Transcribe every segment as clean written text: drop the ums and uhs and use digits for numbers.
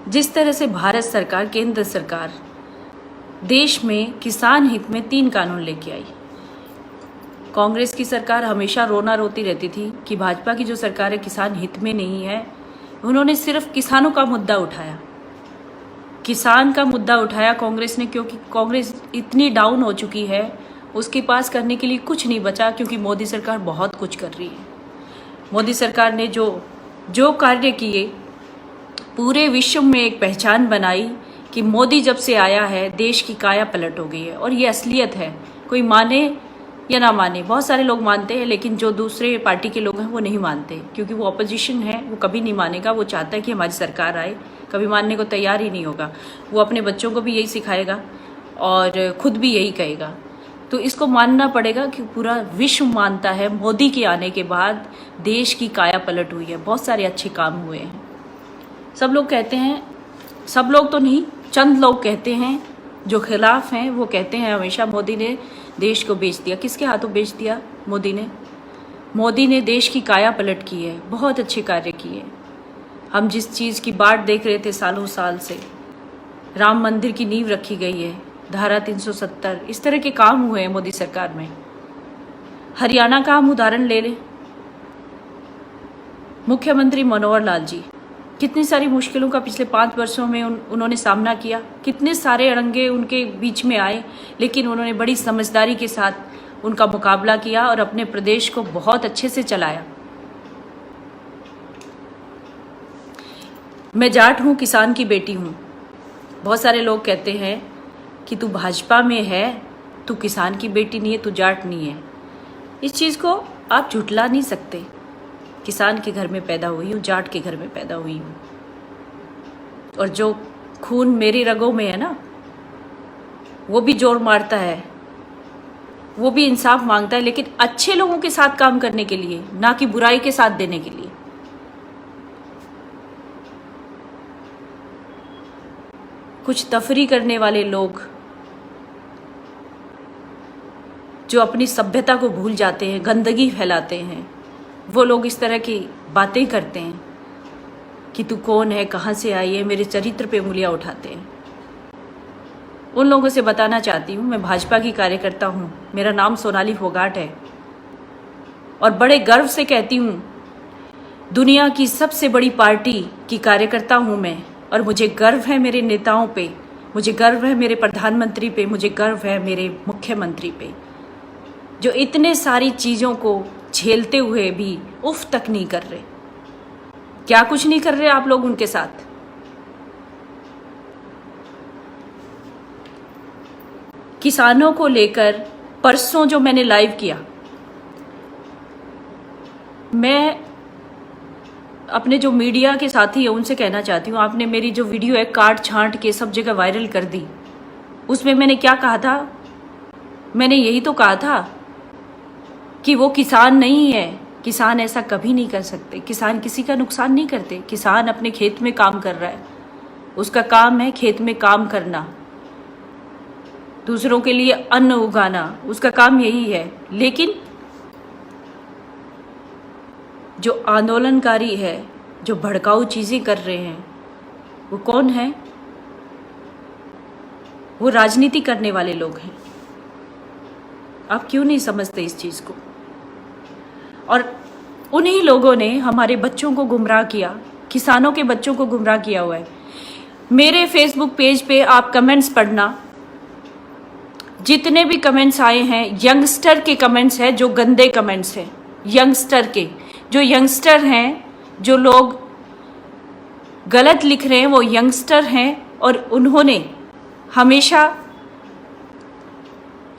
जिस तरह से भारत सरकार, केंद्र सरकार देश में किसान हित में 3 कानून लेके आई। कांग्रेस की सरकार हमेशा रोना रोती रहती थी कि भाजपा की जो सरकार है किसान हित में नहीं है। उन्होंने सिर्फ किसानों का मुद्दा उठाया, किसान का मुद्दा उठाया कांग्रेस ने, क्योंकि कांग्रेस इतनी डाउन हो चुकी है, उसके पास करने के लिए कुछ नहीं बचा, क्योंकि मोदी सरकार बहुत कुछ कर रही है। मोदी सरकार ने जो कार्य किए, पूरे विश्व में एक पहचान बनाई कि मोदी जब से आया है देश की काया पलट हो गई है। और ये असलियत है, कोई माने या ना माने, बहुत सारे लोग मानते हैं, लेकिन जो दूसरे पार्टी के लोग हैं वो नहीं मानते, क्योंकि वो अपोजिशन है, वो कभी नहीं मानेगा। वो चाहता है कि हमारी सरकार आए, कभी मानने को तैयार ही नहीं होगा। वो अपने बच्चों को भी यही सिखाएगा और खुद भी यही कहेगा। तो इसको मानना पड़ेगा कि पूरा विश्व मानता है मोदी के आने के बाद देश की काया पलट हुई है, बहुत सारे अच्छे काम हुए हैं। सब लोग कहते हैं, सब लोग तो नहीं, चंद लोग कहते हैं जो खिलाफ हैं, वो कहते हैं हमेशा मोदी ने देश को बेच दिया। किसके हाथों बेच दिया? मोदी ने देश की काया पलट की है, बहुत अच्छे कार्य किए। हम जिस चीज़ की बाट देख रहे थे सालों साल से, राम मंदिर की नींव रखी गई है, धारा 370, इस तरह के काम हुए हैं मोदी सरकार में। हरियाणा का हम उदाहरण ले लें, मुख्यमंत्री मनोहर लाल जी, कितनी सारी मुश्किलों का पिछले 5 वर्षों में उन्होंने सामना किया, कितने सारे अड़ंगे उनके बीच में आए, लेकिन उन्होंने बड़ी समझदारी के साथ उनका मुकाबला किया और अपने प्रदेश को बहुत अच्छे से चलाया। मैं जाट हूँ, किसान की बेटी हूँ। बहुत सारे लोग कहते हैं कि तू भाजपा में है, तू किसान की बेटी नहीं है, तू जाट नहीं है। इस चीज़ को आप झुठला नहीं सकते। किसान के घर में पैदा हुई हूँ, जाट के घर में पैदा हुई हूँ, और जो खून मेरी रगों में है ना, वो भी जोर मारता है, वो भी इंसाफ मांगता है, लेकिन अच्छे लोगों के साथ काम करने के लिए, ना कि बुराई के साथ देने के लिए। कुछ तफरी करने वाले लोग जो अपनी सभ्यता को भूल जाते हैं, गंदगी फैलाते हैं, वो लोग इस तरह की बातें करते हैं कि तू कौन है, कहाँ से आई है, मेरे चरित्र पे उंगलियां उठाते हैं। उन लोगों से बताना चाहती हूँ, मैं भाजपा की कार्यकर्ता हूँ, मेरा नाम सोनाली फोगाट है, और बड़े गर्व से कहती हूँ दुनिया की सबसे बड़ी पार्टी की कार्यकर्ता हूँ मैं, और मुझे गर्व है मेरे नेताओं पे, मुझे गर्व है मेरे प्रधानमंत्री पे, मुझे गर्व है मेरे मुख्यमंत्री पे, जो इतने सारी चीज़ों को झेलते हुए भी उफ तक नहीं कर रहे। क्या कुछ नहीं कर रहे आप लोग उनके साथ? किसानों को लेकर परसों जो मैंने लाइव किया, मैं अपने जो मीडिया के साथी है उनसे कहना चाहती हूँ, आपने मेरी जो वीडियो है काट छांट के सब जगह वायरल कर दी। उसमें मैंने क्या कहा था? मैंने यही तो कहा था कि वो किसान नहीं है, किसान ऐसा कभी नहीं कर सकते, किसान किसी का नुकसान नहीं करते। किसान अपने खेत में काम कर रहा है, उसका काम है खेत में काम करना, दूसरों के लिए अन्न उगाना, उसका काम यही है। लेकिन जो आंदोलनकारी है, जो भड़काऊ चीज़ें कर रहे हैं, वो कौन है? वो राजनीति करने वाले लोग हैं। आप क्यों नहीं समझते इस चीज़ को? और उन्हीं लोगों ने हमारे बच्चों को गुमराह किया, किसानों के बच्चों को गुमराह किया हुआ है। मेरे फेसबुक पेज पे आप कमेंट्स पढ़ना, जितने भी कमेंट्स आए हैं यंगस्टर के कमेंट्स हैं, जो गंदे कमेंट्स हैं यंगस्टर के। जो यंगस्टर हैं, जो लोग गलत लिख रहे हैं, वो यंगस्टर हैं, और उन्होंने हमेशा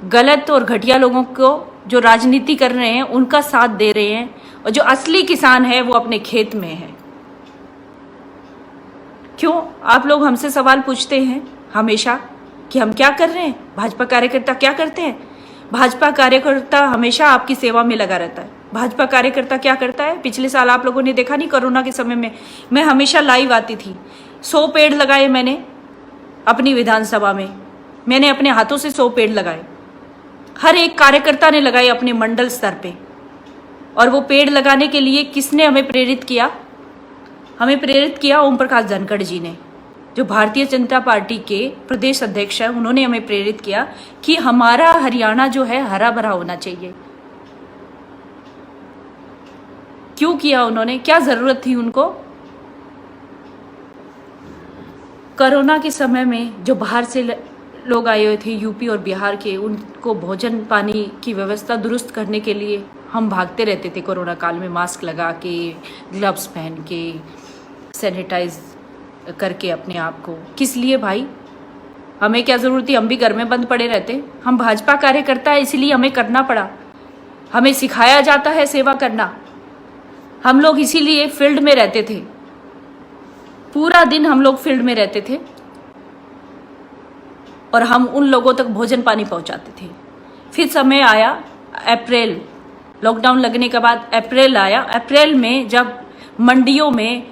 गलत और घटिया लोगों को जो राजनीति कर रहे हैं उनका साथ दे रहे हैं, और जो असली किसान है वो अपने खेत में है। क्यों आप लोग हमसे सवाल पूछते हैं हमेशा कि हम क्या कर रहे हैं, भाजपा कार्यकर्ता क्या करते हैं? भाजपा कार्यकर्ता हमेशा आपकी सेवा में लगा रहता है। भाजपा कार्यकर्ता क्या करता है? पिछले साल आप लोगों ने देखा नहीं, कोरोना के समय में मैं हमेशा लाइव आती थी। 100 पेड़ लगाए मैंने अपनी विधानसभा में, मैंने अपने हाथों से 100 पेड़ लगाए, हर एक कार्यकर्ता ने लगाए अपने मंडल स्तर पे। और वो पेड़ लगाने के लिए किसने हमें प्रेरित किया? हमें प्रेरित किया ओम प्रकाश धनखड़ जी ने। जो भारतीय जनता पार्टी के प्रदेश अध्यक्ष हैं, उन्होंने हमें प्रेरित किया कि हमारा हरियाणा जो है हरा भरा होना चाहिए। क्यों किया उन्होंने? क्या जरूरत थी उनको? कोरोना के समय में जो बाहर से लोग आए हुए थे यूपी और बिहार के, उनको भोजन पानी की व्यवस्था दुरुस्त करने के लिए हम भागते रहते थे कोरोना काल में, मास्क लगा के, ग्लव्स पहन के, सैनिटाइज करके अपने आप को। किस लिए भाई? हमें क्या ज़रूरत थी? हम भी घर में बंद पड़े रहते। हम भाजपा कार्यकर्ता है, इसलिए हमें करना पड़ा। हमें सिखाया जाता है सेवा करना। हम लोग इसीलिए फील्ड में रहते थे, पूरा दिन हम लोग फील्ड में रहते थे और हम उन लोगों तक भोजन पानी पहुंचाते थे। फिर समय आया अप्रैल, लॉकडाउन लगने के बाद अप्रैल आया। अप्रैल में जब मंडियों में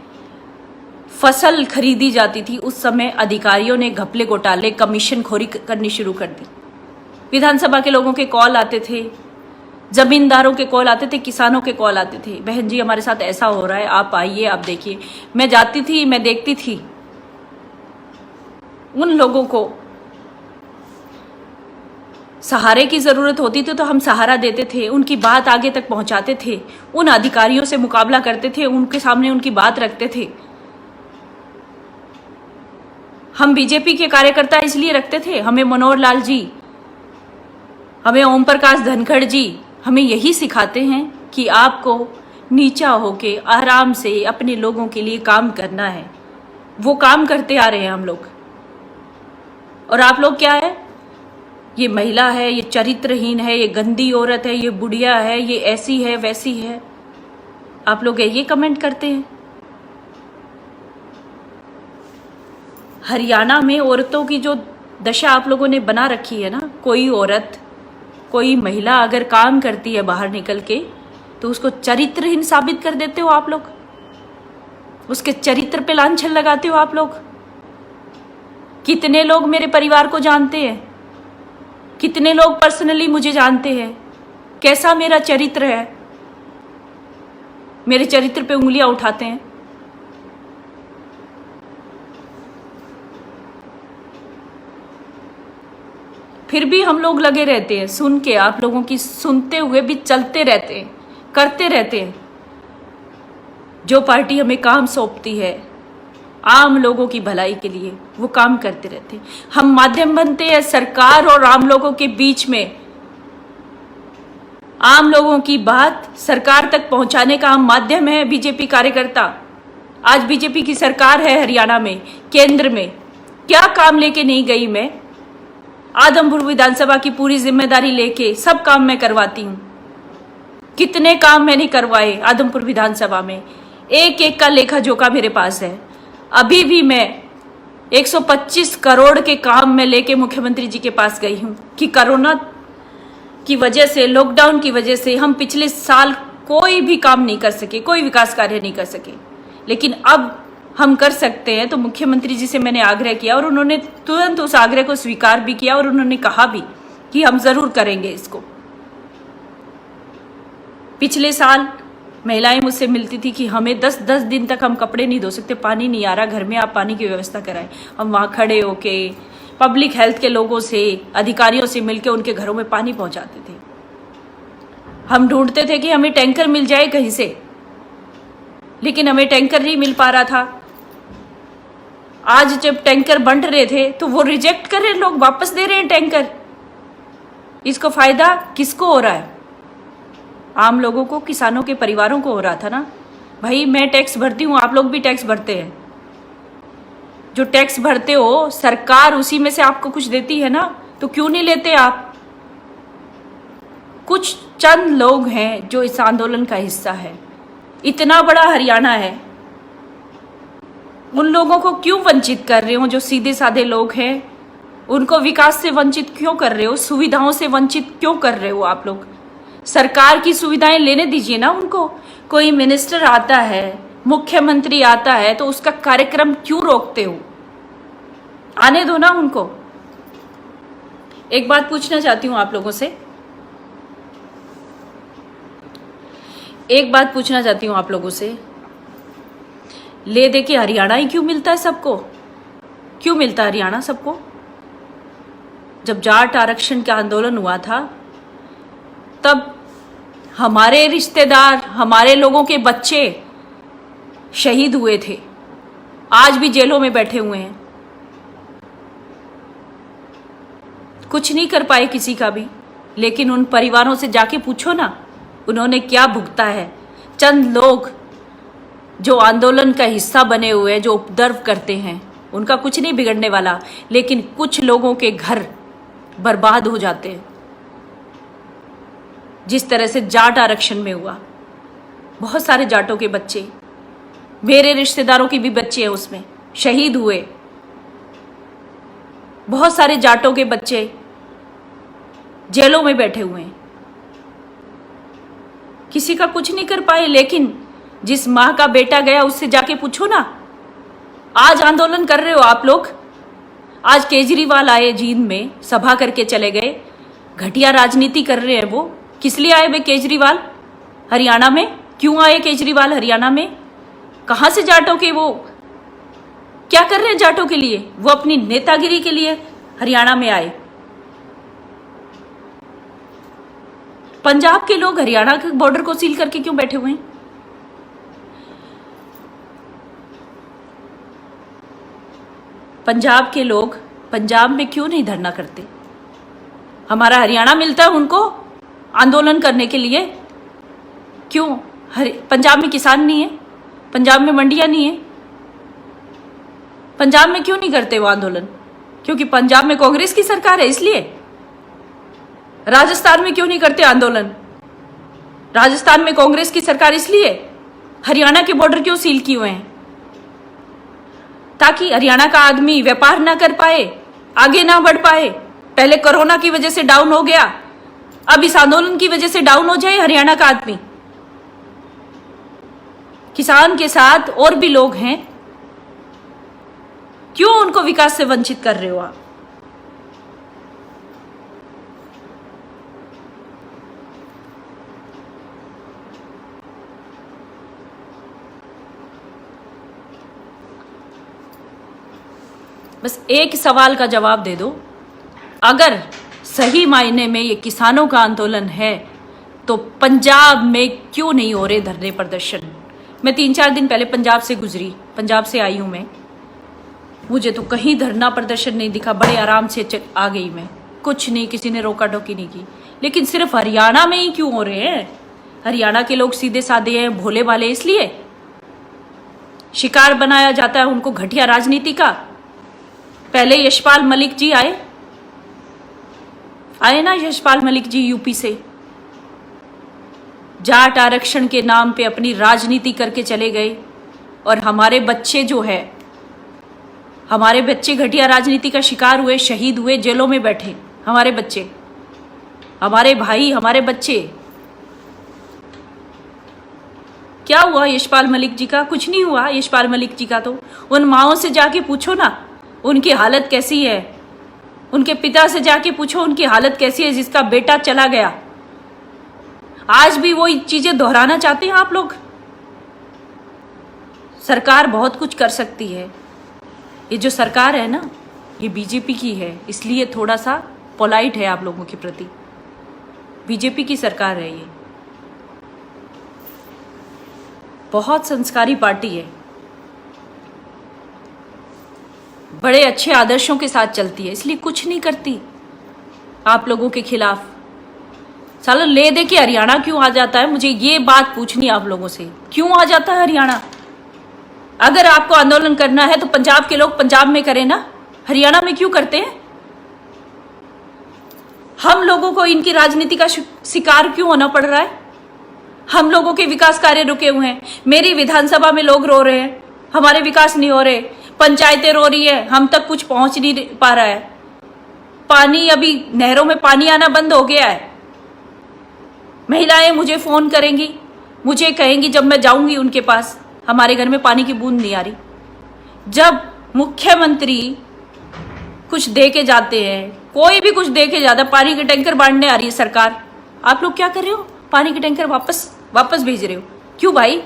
फसल खरीदी जाती थी, उस समय अधिकारियों ने घपले घोटाले, कमीशन खोरी करनी शुरू कर दी। विधानसभा के लोगों के कॉल आते थे, जमींदारों के कॉल आते थे, किसानों के कॉल आते थे, बहन जी हमारे साथ ऐसा हो रहा है, आप आइए, आप देखिए। मैं जाती थी, मैं देखती थी उन लोगों को सहारे की जरूरत होती थी तो हम सहारा देते थे, उनकी बात आगे तक पहुंचाते थे, उन अधिकारियों से मुकाबला करते थे, उनके सामने उनकी बात रखते थे। हम बीजेपी के कार्यकर्ता इसलिए रखते थे, हमें मनोहर लाल जी, हमें ओम प्रकाश धनखड़ जी हमें यही सिखाते हैं कि आपको नीचा होके आराम से अपने लोगों के लिए काम करना है। वो काम करते आ रहे हैं हम लोग। और आप लोग क्या है? ये महिला है, ये चरित्रहीन है, ये गंदी औरत है, ये बुढ़िया है, ये ऐसी है, वैसी है। आप लोग ये कमेंट करते हैं। हरियाणा में औरतों की जो दशा आप लोगों ने बना रखी है ना, कोई औरत, कोई महिला अगर काम करती है बाहर निकल के तो उसको चरित्रहीन साबित कर देते हो आप लोग, उसके चरित्र पे लांछन लगाते हो आप लोग। कितने लोग मेरे परिवार को जानते हैं, कितने लोग पर्सनली मुझे जानते हैं, कैसा मेरा चरित्र है, मेरे चरित्र पे उंगलियां उठाते हैं। फिर भी हम लोग लगे रहते हैं, सुन के, आप लोगों की सुनते हुए भी चलते रहते हैं, करते रहते हैं। जो पार्टी हमें काम सौंपती है आम लोगों की भलाई के लिए, वो काम करते रहते हैं। हम माध्यम बनते हैं सरकार और आम लोगों के बीच में। आम लोगों की बात सरकार तक पहुंचाने का हम माध्यम है बीजेपी कार्यकर्ता। आज बीजेपी की सरकार है हरियाणा में, केंद्र में। क्या काम लेके नहीं गई मैं? आदमपुर विधानसभा की पूरी जिम्मेदारी लेके सब काम मैं करवाती हूँ। कितने काम मैंने करवाए आदमपुर विधानसभा में, एक एक का लेखा जोखा मेरे पास है। अभी भी मैं 125 करोड़ के काम में लेके मुख्यमंत्री जी के पास गई हूँ कि कोरोना की वजह से, लॉकडाउन की वजह से हम पिछले साल कोई भी काम नहीं कर सके, कोई विकास कार्य नहीं कर सके, लेकिन अब हम कर सकते हैं। तो मुख्यमंत्री जी से मैंने आग्रह किया और उन्होंने तुरंत उस आग्रह को स्वीकार भी किया और उन्होंने कहा भी कि हम जरूर करेंगे इसको। पिछले साल महिलाएं मुझसे मिलती थी कि हमें 10-10 दिन तक हम कपड़े नहीं धो सकते, पानी नहीं आ रहा घर में, आप पानी की व्यवस्था कराएं। हम वहां खड़े होके पब्लिक हेल्थ के लोगों से, अधिकारियों से मिलकर उनके घरों में पानी पहुंचाते थे। हम ढूंढते थे कि हमें टैंकर मिल जाए कहीं से, लेकिन हमें टैंकर नहीं मिल पा रहा था। आज जब टैंकर बंट रहे थे तो वो रिजेक्ट कर रहे, लोग वापस दे रहे हैं टैंकर। इसको फायदा किसको हो रहा है? आम लोगों को, किसानों के परिवारों को हो रहा था ना। भाई मैं टैक्स भरती हूँ, आप लोग भी टैक्स भरते हैं। जो टैक्स भरते हो सरकार उसी में से आपको कुछ देती है ना, तो क्यों नहीं लेते आप? कुछ चंद लोग हैं जो इस आंदोलन का हिस्सा है। इतना बड़ा हरियाणा है, उन लोगों को क्यों वंचित कर रहे हो? जो सीधे साधे लोग हैं उनको विकास से वंचित क्यों कर रहे हो? सुविधाओं से वंचित क्यों कर रहे हो आप लोग? सरकार की सुविधाएं लेने दीजिए ना उनको। कोई मिनिस्टर आता है, मुख्यमंत्री आता है, तो उसका कार्यक्रम क्यों रोकते हो? आने दो ना उनको। एक बात पूछना चाहती हूं आप लोगों से, एक बात पूछना चाहती हूं आप लोगों से, ले दे के हरियाणा ही क्यों मिलता है सबको? क्यों मिलता हरियाणा सबको? जब जाट आरक्षण का आंदोलन हुआ था तब हमारे रिश्तेदार, हमारे लोगों के बच्चे शहीद हुए थे, आज भी जेलों में बैठे हुए हैं। कुछ नहीं कर पाए किसी का भी, लेकिन उन परिवारों से जाके पूछो ना, उन्होंने क्या भुगता है। चंद लोग जो आंदोलन का हिस्सा बने हुए हैं, जो उपद्रव करते हैं, उनका कुछ नहीं बिगड़ने वाला, लेकिन कुछ लोगों के घर बर्बाद हो जाते हैं। जिस तरह से जाट आरक्षण में हुआ, बहुत सारे जाटों के बच्चे, मेरे रिश्तेदारों के भी बच्चे हैं उसमें, शहीद हुए। बहुत सारे जाटों के बच्चे जेलों में बैठे हुए हैं, किसी का कुछ नहीं कर पाए। लेकिन जिस माँ का बेटा गया उससे जाके पूछो ना। आज आंदोलन कर रहे हो आप लोग। आज केजरीवाल आए जींद में, सभा करके चले गए, घटिया राजनीति कर रहे हैं वो। किस लिए आए वे केजरीवाल हरियाणा में? क्यों आए केजरीवाल हरियाणा में? कहां से जाटों के वो क्या कर रहे हैं जाटों के लिए? वो अपनी नेतागिरी के लिए हरियाणा में आए। पंजाब के लोग हरियाणा के बॉर्डर को सील करके क्यों बैठे हुए हैं? पंजाब के लोग पंजाब में क्यों नहीं धरना करते? हमारा हरियाणा मिलता है उनको आंदोलन करने के लिए, क्यों? पंजाब में किसान नहीं है? पंजाब में मंडियां नहीं है? पंजाब में क्यों नहीं करते वो आंदोलन? क्योंकि पंजाब में कांग्रेस की सरकार है इसलिए। राजस्थान में क्यों नहीं करते आंदोलन? राजस्थान में कांग्रेस की सरकार इसलिए। हरियाणा के बॉर्डर क्यों सील किए हुए हैं? ताकि हरियाणा का आदमी व्यापार ना कर पाए, आगे ना बढ़ पाए। पहले कोरोना की वजह से डाउन हो गया, अब इस आंदोलन की वजह से डाउन हो जाए हरियाणा का आदमी। किसान के साथ और भी लोग हैं, क्यों उनको विकास से वंचित कर रहे हो आप? बस एक सवाल का जवाब दे दो। अगर सही मायने में ये किसानों का आंदोलन है तो पंजाब में क्यों नहीं हो रहे धरने प्रदर्शन? मैं 3-4 दिन पहले पंजाब से गुजरी, पंजाब से आई हूं मैं। मुझे तो कहीं धरना प्रदर्शन नहीं दिखा, बड़े आराम से आ गई मैं, कुछ नहीं, किसी ने रोका टोकी नहीं की। लेकिन सिर्फ हरियाणा में ही क्यों हो रहे हैं? हरियाणा के लोग सीधे साधे हैं, भोले वाले, इसलिए शिकार बनाया जाता है उनको घटिया राजनीति का। पहले यशपाल मलिक जी आए ना, यशपाल मलिक जी यूपी से, जाट आरक्षण के नाम पे अपनी राजनीति करके चले गए। और हमारे बच्चे जो है, हमारे बच्चे घटिया राजनीति का शिकार हुए, शहीद हुए, जेलों में बैठे। हमारे बच्चे, हमारे भाई, हमारे बच्चे। क्या हुआ यशपाल मलिक जी का? कुछ नहीं हुआ यशपाल मलिक जी का। तो उन माओं से जाके पूछो ना उनकी हालत कैसी है। उनके पिता से जाके पूछो उनकी हालत कैसी है जिसका बेटा चला गया। आज भी वो चीजें दोहराना चाहते हैं आप लोग। सरकार बहुत कुछ कर सकती है। ये जो सरकार है ना, ये बीजेपी की है, इसलिए थोड़ा सा पोलाइट है आप लोगों के प्रति। बीजेपी की सरकार है ये, बहुत संस्कारी पार्टी है, बड़े अच्छे आदर्शों के साथ चलती है, इसलिए कुछ नहीं करती आप लोगों के खिलाफ। साला ले दे के हरियाणा क्यों आ जाता है? मुझे ये बात पूछनी है आप लोगों से, क्यों आ जाता है हरियाणा? अगर आपको आंदोलन करना है तो पंजाब के लोग पंजाब में करें ना, हरियाणा में क्यों करते हैं? हम लोगों को इनकी राजनीति का शिकार क्यों होना पड़ रहा है? हम लोगों के विकास कार्य रुके हुए हैं। मेरी विधानसभा में लोग रो रहे हैं, हमारे विकास नहीं हो रहे। पंचायतें रो रही है, हम तक कुछ पहुंच नहीं पा रहा है। पानी, अभी नहरों में पानी आना बंद हो गया है। महिलाएं मुझे फोन करेंगी, मुझे कहेंगी जब मैं जाऊंगी उनके पास, हमारे घर में पानी की बूंद नहीं आ रही। जब मुख्यमंत्री कुछ दे के जाते हैं, कोई भी कुछ दे के जाता, पानी के टैंकर बांटने आ रही है सरकार, आप लोग क्या कर रहे हो? पानी के टैंकर वापस भेज रहे हो। क्यों भाई?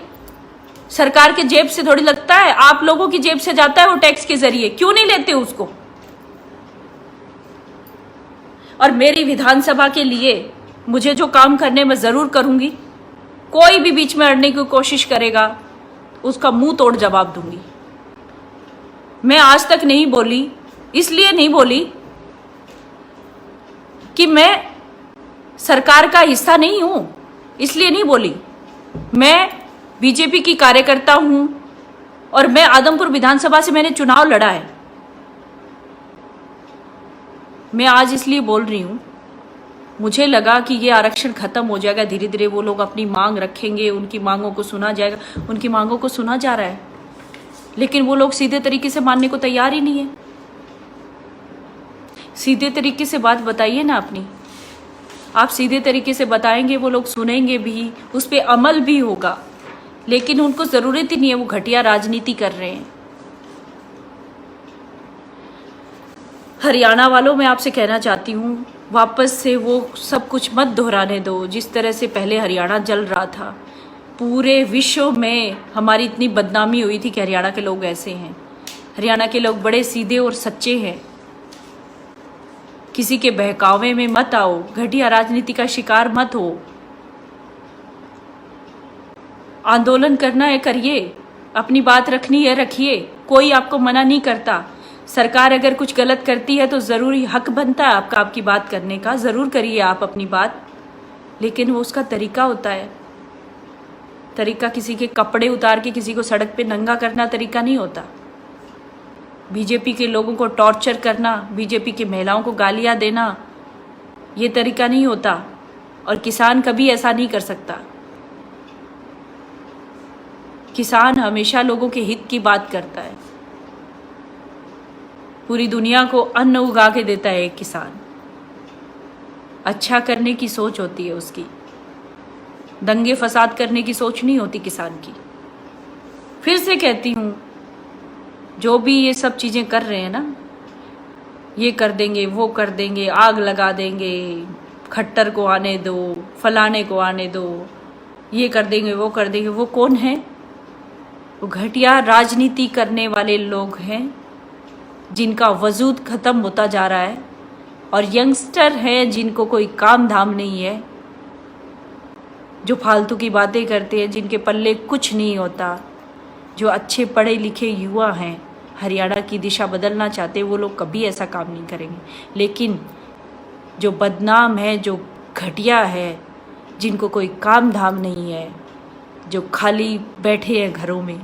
सरकार के जेब से थोड़ी लगता है, आप लोगों की जेब से जाता है वो टैक्स के जरिए। क्यों नहीं लेते उसको? और मेरी विधानसभा के लिए मुझे जो काम करने में जरूर करूंगी, कोई भी बीच में अड़ने की कोशिश करेगा उसका मुंह तोड़ जवाब दूंगी। मैं आज तक नहीं बोली, इसलिए नहीं बोली कि मैं सरकार का हिस्सा नहीं हूं, इसलिए नहीं बोली। मैं बीजेपी की कार्यकर्ता हूं और मैं आदमपुर विधानसभा से मैंने चुनाव लड़ा है। मैं आज इसलिए बोल रही हूं, मुझे लगा कि ये आरक्षण खत्म हो जाएगा, धीरे धीरे वो लोग अपनी मांग रखेंगे, उनकी मांगों को सुना जाएगा। उनकी मांगों को सुना जा रहा है, लेकिन वो लोग सीधे तरीके से मानने को तैयार ही नहीं है। सीधे तरीके से बात बताइए ना अपनी। आप सीधे तरीके से बताएंगे, वो लोग सुनेंगे भी, उस पर अमल भी होगा, लेकिन उनको जरूरत ही नहीं है। वो घटिया राजनीति कर रहे हैं। हरियाणा वालों, मैं आपसे कहना चाहती हूँ, वापस से वो सब कुछ मत दोहराने दो जिस तरह से पहले हरियाणा जल रहा था। पूरे विश्व में हमारी इतनी बदनामी हुई थी कि हरियाणा के लोग ऐसे हैं। हरियाणा के लोग बड़े सीधे और सच्चे हैं। किसी के बहकावे में मत आओ, घटिया राजनीति का शिकार मत हो। आंदोलन करना है करिए, अपनी बात रखनी है रखिए, कोई आपको मना नहीं करता। सरकार अगर कुछ गलत करती है तो जरूरी हक बनता है आपका आपकी बात करने का, जरूर करिए आप अपनी बात, लेकिन वो उसका तरीका होता है। तरीका किसी के कपड़े उतार के किसी को सड़क पे नंगा करना तरीका नहीं होता। बीजेपी के लोगों को टॉर्चर करना, बीजेपी की महिलाओं को गालियां देना, ये तरीका नहीं होता। और किसान कभी ऐसा नहीं कर सकता। किसान हमेशा लोगों के हित की बात करता है। पूरी दुनिया को अन्न उगा के देता है एक किसान। अच्छा करने की सोच होती है उसकी, दंगे फसाद करने की सोच नहीं होती किसान की। फिर से कहती हूँ, जो भी ये सब चीजें कर रहे हैं ना, ये कर देंगे, वो कर देंगे, आग लगा देंगे, खट्टर को आने दो, फलाने को आने दो, ये कर देंगे, वो कर देंगे, वो कौन है? वो घटिया राजनीति करने वाले लोग हैं जिनका वजूद खत्म होता जा रहा है, और यंगस्टर हैं जिनको कोई काम धाम नहीं है, जो फालतू की बातें करते हैं, जिनके पल्ले कुछ नहीं होता। जो अच्छे पढ़े लिखे युवा हैं, हरियाणा की दिशा बदलना चाहते, वो लोग कभी ऐसा काम नहीं करेंगे। लेकिन जो बदनाम है, जो घटिया है, जिनको कोई काम धाम नहीं है, जो खाली बैठे हैं घरों में,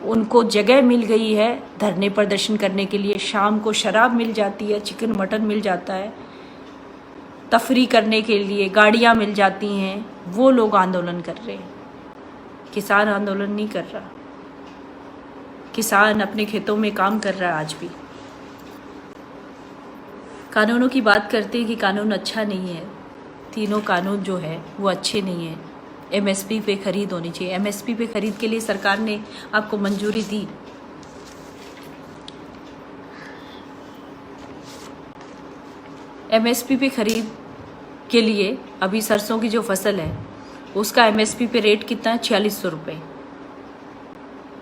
उनको जगह मिल गई है धरने प्रदर्शन करने के लिए। शाम को शराब मिल जाती है, चिकन मटन मिल जाता है, तफरी करने के लिए गाड़ियाँ मिल जाती हैं, वो लोग आंदोलन कर रहे हैं। किसान आंदोलन नहीं कर रहा। किसान अपने खेतों में काम कर रहा है आज भी। कानूनों की बात करते हैं कि कानून अच्छा नहीं है। तीनों कानून जो है वो अच्छे नहीं है। एमएसपी पे खरीद होनी चाहिए। एमएसपी पे खरीद के लिए सरकार ने आपको मंजूरी दी। एमएसपी पे खरीद के लिए अभी सरसों की जो फसल है उसका एमएसपी पे रेट कितना है? 4600 रुपये।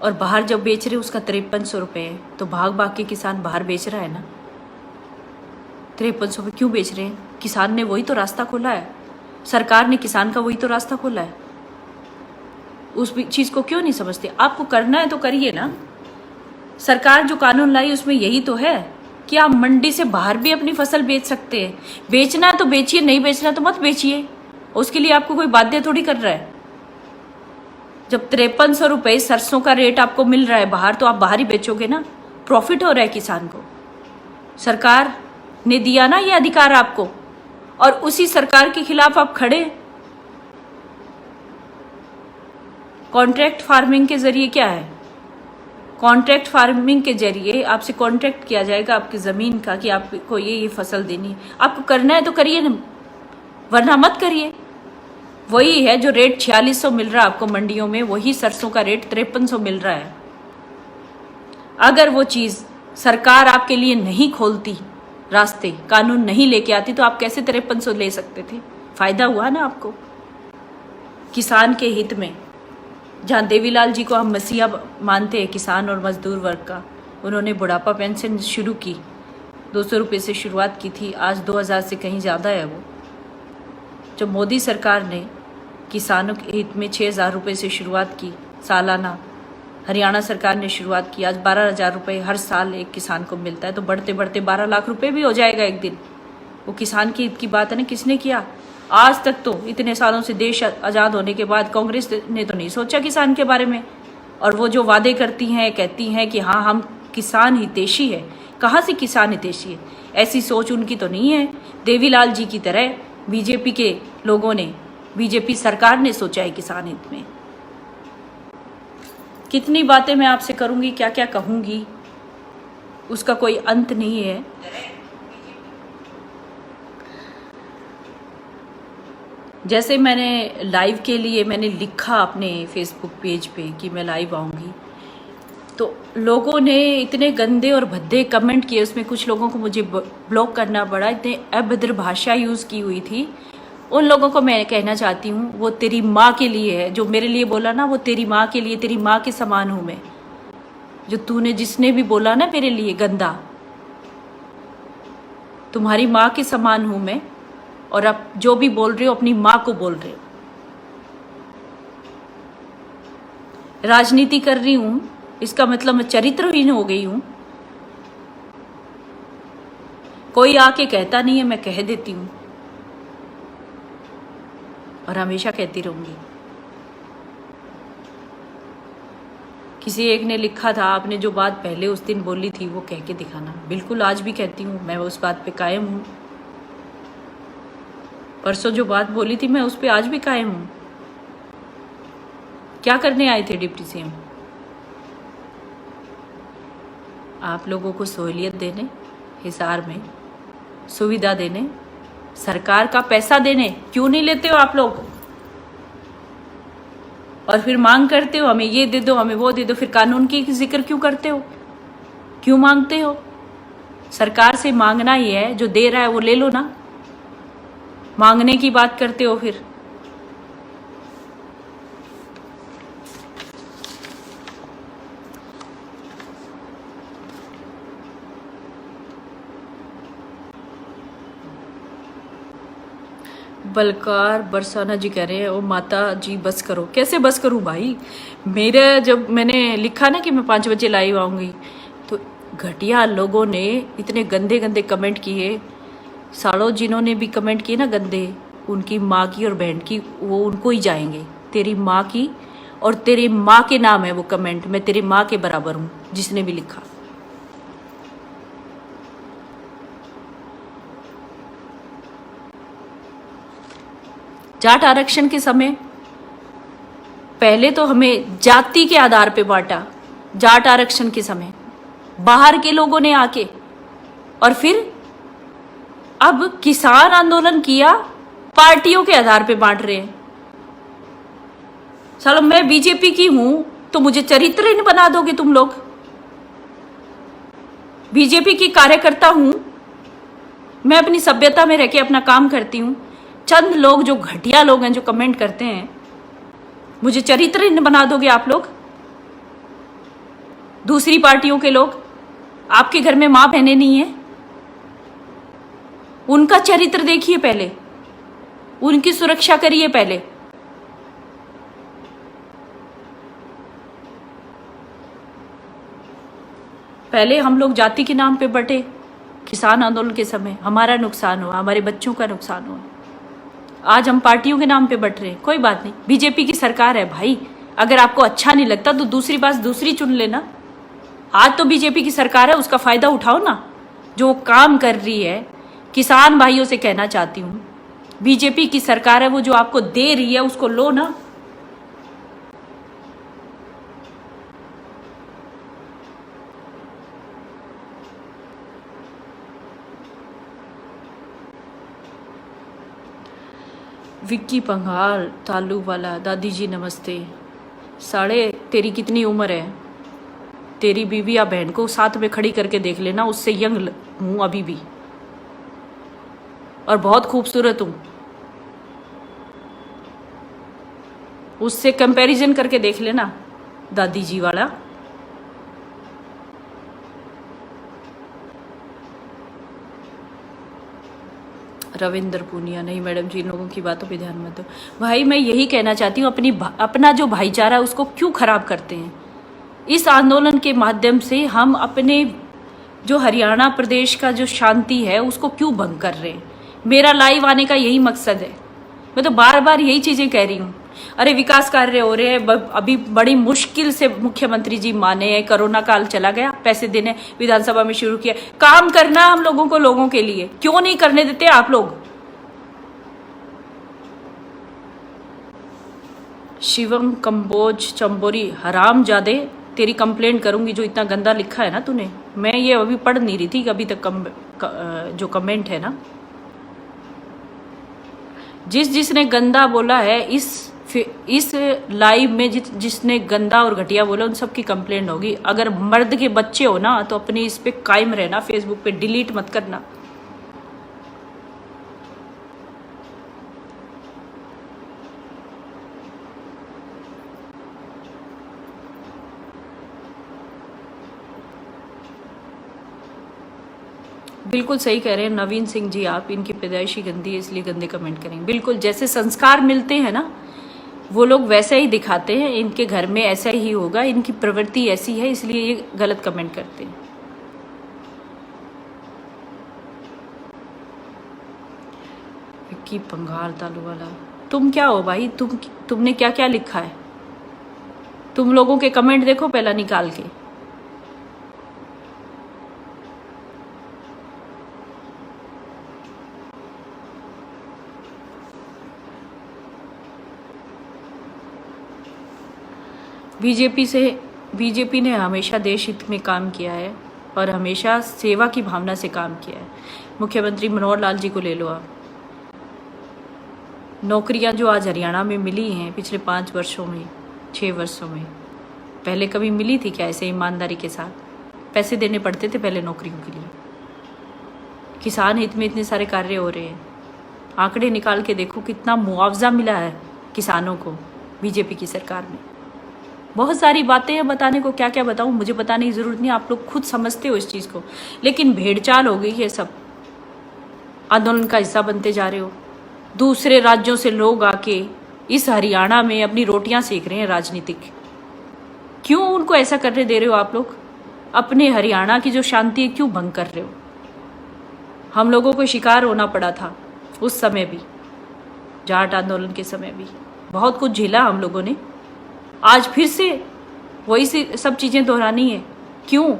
और बाहर जब बेच रहे उसका 5300 रुपये है। तो भाग भाग के किसान बाहर बेच रहा है ना। 5300 पे क्यों बेच रहे हैं? किसान ने वही तो रास्ता खोला है, सरकार ने किसान का वही तो रास्ता खोला है। उस चीज़ को क्यों नहीं समझते? आपको करना है तो करिए ना। सरकार जो कानून लाई उसमें यही तो है कि आप मंडी से बाहर भी अपनी फसल बेच सकते हैं। बेचना है तो बेचिए, नहीं बेचना तो मत बेचिए। उसके लिए आपको कोई बाध्य थोड़ी कर रहा है। जब 5300 रुपये सरसों का रेट आपको मिल रहा है बाहर, तो आप बाहर ही बेचोगे ना। प्रॉफिट हो रहा है किसान को। सरकार ने दिया ना ये अधिकार आपको, और उसी सरकार के खिलाफ आप खड़े। कॉन्ट्रैक्ट फार्मिंग के जरिए क्या है? कॉन्ट्रैक्ट फार्मिंग के जरिए आपसे कॉन्ट्रैक्ट किया जाएगा आपकी ज़मीन का कि आपको ये फसल देनी है। आपको करना है तो करिए ना, वरना मत करिए। वही है जो रेट 4600 मिल रहा है आपको मंडियों में, वही सरसों का रेट 5300 मिल रहा है। अगर वो चीज़ सरकार आपके लिए नहीं खोलती रास्ते, कानून नहीं लेके आती, तो आप कैसे 5300 ले सकते थे? फायदा हुआ ना आपको किसान के हित में। जहाँ देवीलाल जी को हम मसीहा मानते हैं किसान और मजदूर वर्ग का, उन्होंने बुढ़ापा पेंशन शुरू की, 200 रुपये से शुरुआत की थी, आज 2000 से कहीं ज़्यादा है वो। जो मोदी सरकार ने किसानों के हित में 6000 रुपये से शुरुआत की सालाना, हरियाणा सरकार ने शुरुआत की, आज 12,000 रुपये हर साल एक किसान को मिलता है, तो बढ़ते बढ़ते 12 लाख रुपए भी हो जाएगा एक दिन। वो किसान की हित की बात है ना, किसने किया? आज तक तो इतने सालों से देश आज़ाद होने के बाद कांग्रेस ने तो नहीं सोचा किसान के बारे में। और वो जो वादे करती हैं, कहती हैं कि हाँ हम किसान हितैषी है, कहाँ से किसान हितैषी है? ऐसी सोच उनकी तो नहीं है। देवीलाल जी की तरह बीजेपी के लोगों ने, बीजेपी सरकार ने सोचा है किसान हित में। कितनी बातें मैं आपसे करूंगी, क्या क्या कहूंगी, उसका कोई अंत नहीं है। जैसे मैंने लाइव के लिए मैंने लिखा अपने फेसबुक पेज पे कि मैं लाइव आऊंगी, तो लोगों ने इतने गंदे और भद्दे कमेंट किए, उसमें कुछ लोगों को मुझे ब्लॉक करना पड़ा, इतने अभद्र भाषा यूज़ की हुई थी। उन लोगों को मैं कहना चाहती हूँ, वो तेरी माँ के लिए है। जो मेरे लिए बोला ना, वो तेरी माँ के लिए, तेरी माँ के समान हूँ मैं। जो तूने, जिसने भी बोला ना मेरे लिए गंदा, तुम्हारी माँ के समान हूँ मैं। और अब जो भी बोल रहे हो अपनी माँ को बोल रहे हो। राजनीति कर रही हूँ इसका मतलब मैं चरित्रहीन हो गई हूँ? कोई आके कहता नहीं है, मैं कह देती हूँ और हमेशा कहती रहूंगी। किसी एक ने लिखा था, आपने जो बात पहले उस दिन बोली थी वो कह के दिखाना। बिल्कुल आज भी कहती हूँ, मैं उस बात पे कायम हूँ। परसों जो बात बोली थी मैं उस पे आज भी कायम हूँ। क्या करने आए थे डिप्टी सीएम? आप लोगों को सहूलियत देने, हिसार में सुविधा देने, सरकार का पैसा देने। क्यों नहीं लेते हो आप लोग? और फिर मांग करते हो हमें ये दे दो, हमें वो दे दो। फिर कानून की जिक्र क्यों करते हो? क्यों मांगते हो? सरकार से मांगना ही है, जो दे रहा है वो ले लो ना। मांगने की बात करते हो फिर। बलकार बरसाना जी कह रहे हैं, ओ माता जी बस करो। कैसे बस करूं भाई? मेरा जब मैंने लिखा ना कि मैं 5 बजे लाइव आऊंगी, तो घटिया लोगों ने इतने गंदे गंदे कमेंट किए। सालों जिन्होंने भी कमेंट किए ना गंदे, उनकी माँ की और बहन की, वो उनको ही जाएंगे। तेरी माँ की और तेरी माँ के नाम है वो कमेंट। मैं तेरी माँ के बराबर हूँ, जिसने भी लिखा। जाट आरक्षण के समय पहले तो हमें जाति के आधार पे बांटा। जाट आरक्षण के समय बाहर के लोगों ने आके, और फिर अब किसान आंदोलन किया, पार्टियों के आधार पे बांट रहे हैं। चलो मैं बीजेपी की हूं तो मुझे चरित्रहीन बना दोगे तुम लोग? बीजेपी की कार्यकर्ता हूं मैं, अपनी सभ्यता में रह के अपना काम करती हूं। चंद लोग जो घटिया लोग हैं, जो कमेंट करते हैं, मुझे चरित्रहीन बना दोगे आप लोग? दूसरी पार्टियों के लोग, आपके घर में मां बहनें नहीं है? उनका चरित्र देखिए पहले, उनकी सुरक्षा करिए पहले। पहले हम लोग जाति के नाम पे बटे। किसान आंदोलन के समय हमारा नुकसान हुआ, हमारे बच्चों का नुकसान हुआ। आज हम पार्टियों के नाम पे बट रहे हैं। कोई बात नहीं, बीजेपी की सरकार है भाई। अगर आपको अच्छा नहीं लगता तो दूसरी बात दूसरी चुन लेना। आज तो बीजेपी की सरकार है, उसका फायदा उठाओ ना। जो काम कर रही है, किसान भाइयों से कहना चाहती हूँ, बीजेपी की सरकार है, वो जो आपको दे रही है उसको लो ना। विक्की पंघाल तालू वाला, दादी जी नमस्ते। साढ़े तेरी कितनी उम्र है? तेरी बीवी या बहन को साथ में खड़ी करके देख लेना, उससे यंग हूँ अभी भी, और बहुत खूबसूरत हूँ। उससे कंपैरिजन करके देख लेना दादी जी वाला। रविंद्र पूनिया, नहीं मैडम जी, इन लोगों की बातों पे ध्यान मत दो। भाई मैं यही कहना चाहती हूँ, अपना जो भाईचारा उसको क्यों खराब करते हैं? इस आंदोलन के माध्यम से हम अपने जो हरियाणा प्रदेश का जो शांति है उसको क्यों भंग कर रहे हैं? मेरा लाइव आने का यही मकसद है। मैं तो बार बार यही चीजें कह रही हूँ। अरे विकास कार्य हो रहे हैं, अभी बड़ी मुश्किल से मुख्यमंत्री जी माने हैं, कोरोना काल चला गया, पैसे देने विधानसभा में शुरू किया। काम करना हम लोगों को, लोगों के लिए क्यों नहीं करने देते आप लोग? शिवम कंबोज चंबोरी, हराम जादे, तेरी कंप्लेंट करूंगी जो इतना गंदा लिखा है ना तूने। मैं ये अभी पढ़ नहीं रही थी अभी तक जो कमेंट है ना, जिसने गंदा बोला है इस लाइव में, जिसने गंदा और घटिया बोला उन सब की कंप्लेंट होगी। अगर मर्द के बच्चे हो ना तो अपनी इस पे कायम रहना, फेसबुक पे डिलीट मत करना। बिल्कुल सही कह रहे हैं नवीन सिंह जी आप, इनकी पैदाइशी गंदी है इसलिए गंदे कमेंट करेंगे। बिल्कुल, जैसे संस्कार मिलते हैं ना वो लोग वैसा ही दिखाते हैं, इनके घर में ऐसा ही होगा, इनकी प्रवृत्ति ऐसी है इसलिए ये गलत कमेंट करते हैं। विक्की पंगाल तालू वाला, तुम क्या हो भाई? तुमने क्या क्या लिखा है? तुम लोगों के कमेंट देखो पहला निकाल के। बीजेपी ने हमेशा देश हित में काम किया है और हमेशा सेवा की भावना से काम किया है। मुख्यमंत्री मनोहर लाल जी को ले लो आप, नौकरियां जो आज हरियाणा में मिली हैं पिछले 5 वर्षों में, 6 वर्षों में, पहले कभी मिली थी क्या ऐसे ईमानदारी के साथ? पैसे देने पड़ते थे पहले नौकरियों के लिए। किसान हित में इतने सारे कार्य हो रहे हैं, आंकड़े निकाल के देखो कितना मुआवजा मिला है किसानों को बीजेपी की सरकार में। बहुत सारी बातें हैं बताने को, क्या क्या बताऊं, मुझे बताने की जरूरत नहीं, आप लोग खुद समझते हो इस चीज़ को। लेकिन भेड़चाल हो गई है, सब आंदोलन का हिस्सा बनते जा रहे हो। दूसरे राज्यों से लोग आके इस हरियाणा में अपनी रोटियां सेक रहे हैं राजनीतिक। क्यों उनको ऐसा करने दे रहे हो आप लोग? अपने हरियाणा की जो शांति है क्यों भंग कर रहे हो? हम लोगों को शिकार होना पड़ा था उस समय भी, जाट आंदोलन के समय भी बहुत कुछ झेला हम लोगों ने। आज फिर से वही सब चीजें दोहरानी है, क्यों?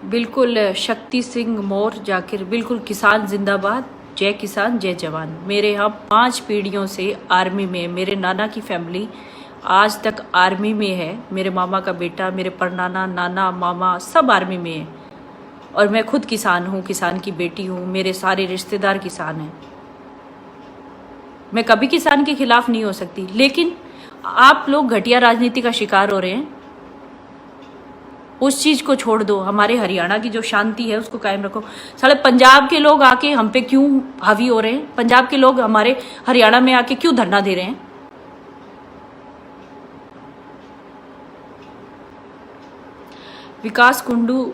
बिल्कुल, शक्ति सिंह मोर जाकिर, बिल्कुल किसान जिंदाबाद, जय किसान जय जवान। मेरे यहाँ 5 पीढ़ियों से आर्मी में, मेरे नाना की फैमिली आज तक आर्मी में है। मेरे मामा का बेटा, मेरे परनाना, नाना, मामा सब आर्मी में है। और मैं खुद किसान हूँ, किसान की बेटी हूँ, मेरे सारे रिश्तेदार किसान हैं। मैं कभी किसान के खिलाफ नहीं हो सकती, लेकिन आप लोग घटिया राजनीति का शिकार हो रहे हैं। उस चीज को छोड़ दो, हमारे हरियाणा की जो शांति है उसको कायम रखो। साले पंजाब के लोग आके हम पे क्यों हावी हो रहे हैं? पंजाब के लोग हमारे हरियाणा में आके क्यों धरना दे रहे हैं? विकास कुंडू,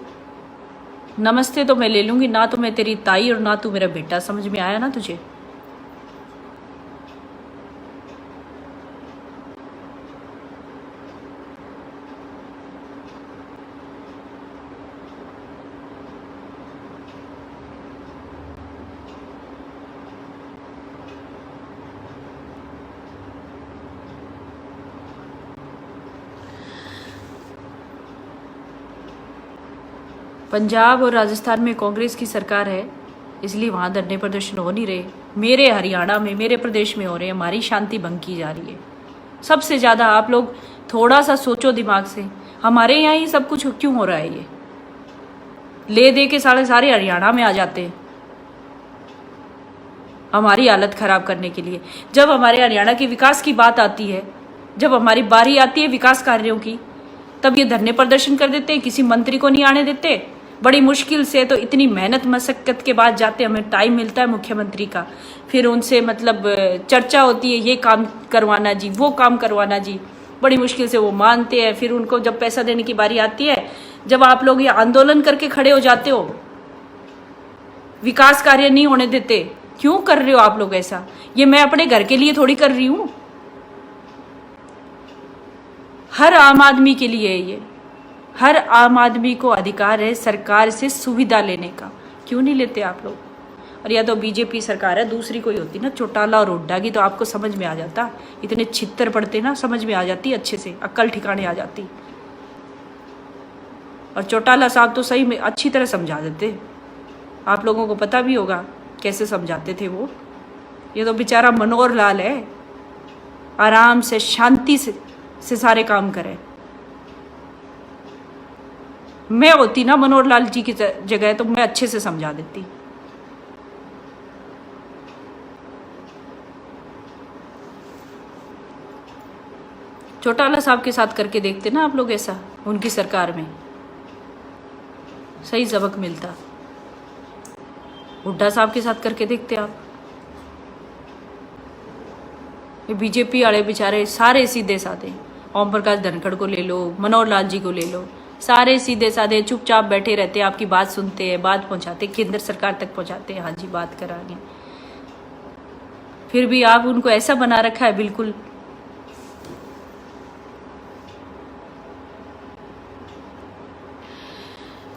नमस्ते तो मैं ले लूंगी ना, तो मैं तेरी ताई और ना तू मेरा बेटा, समझ में आया ना तुझे? पंजाब और राजस्थान में कांग्रेस की सरकार है, इसलिए वहाँ धरने प्रदर्शन हो नहीं रहे। मेरे हरियाणा में, मेरे प्रदेश में हो रहे हैं, हमारी शांति भंग की जा रही है सबसे ज़्यादा। आप लोग थोड़ा सा सोचो दिमाग से, हमारे यहाँ ही सब कुछ क्यों हो रहा है? ये ले दे के सारे हरियाणा में आ जाते हैं। हमारी हालत खराब करने के लिए। जब हमारे हरियाणा के विकास की बात आती है, जब हमारी बारी आती है विकास कार्यों की, तब ये धरने प्रदर्शन कर देते हैं, किसी मंत्री को नहीं आने देते। बड़ी मुश्किल से, तो इतनी मेहनत मशक्कत के बाद जाते, हमें टाइम मिलता है मुख्यमंत्री का, फिर उनसे मतलब चर्चा होती है, ये काम करवाना जी, वो काम करवाना जी, बड़ी मुश्किल से वो मानते हैं। फिर उनको जब पैसा देने की बारी आती है, जब आप लोग ये आंदोलन करके खड़े हो जाते हो, विकास कार्य नहीं होने देते, क्यों कर रहे हो आप लोग ऐसा? ये मैं अपने घर के लिए थोड़ी कर रही हूं, हर आम आदमी के लिए है ये। हर आम आदमी को अधिकार है सरकार से सुविधा लेने का, क्यों नहीं लेते आप लोग? और या तो बीजेपी सरकार है, दूसरी कोई होती ना चौटाला और हुड्डा की, तो आपको समझ में आ जाता। इतने छित्तर पड़ते ना, समझ में आ जाती अच्छे से, अक्ल ठिकाने आ जाती। और चौटाला साहब तो सही में अच्छी तरह समझा देते, आप लोगों को पता भी होगा कैसे समझाते थे वो। ये तो बेचारा मनोहर लाल है, आराम से शांति से सारे काम करे। मैं होती ना मनोहर लाल जी की जगह, तो मैं अच्छे से समझा देती। चौटाला साहब के साथ करके देखते ना आप लोग ऐसा, उनकी सरकार में सही सबक मिलता। हुड्डा साहब के साथ करके देखते आप। ये बीजेपी वाले बेचारे सारे सीधे साधे, ओम प्रकाश धनखड़ को ले लो, मनोहर लाल जी को ले लो, सारे सीधे साधे चुपचाप बैठे रहते हैं, आपकी बात सुनते हैं, बात पहुंचाते, केंद्र सरकार तक पहुंचाते हैं, हाँ जी बात करानी। फिर भी आप उनको ऐसा बना रखा है बिल्कुल।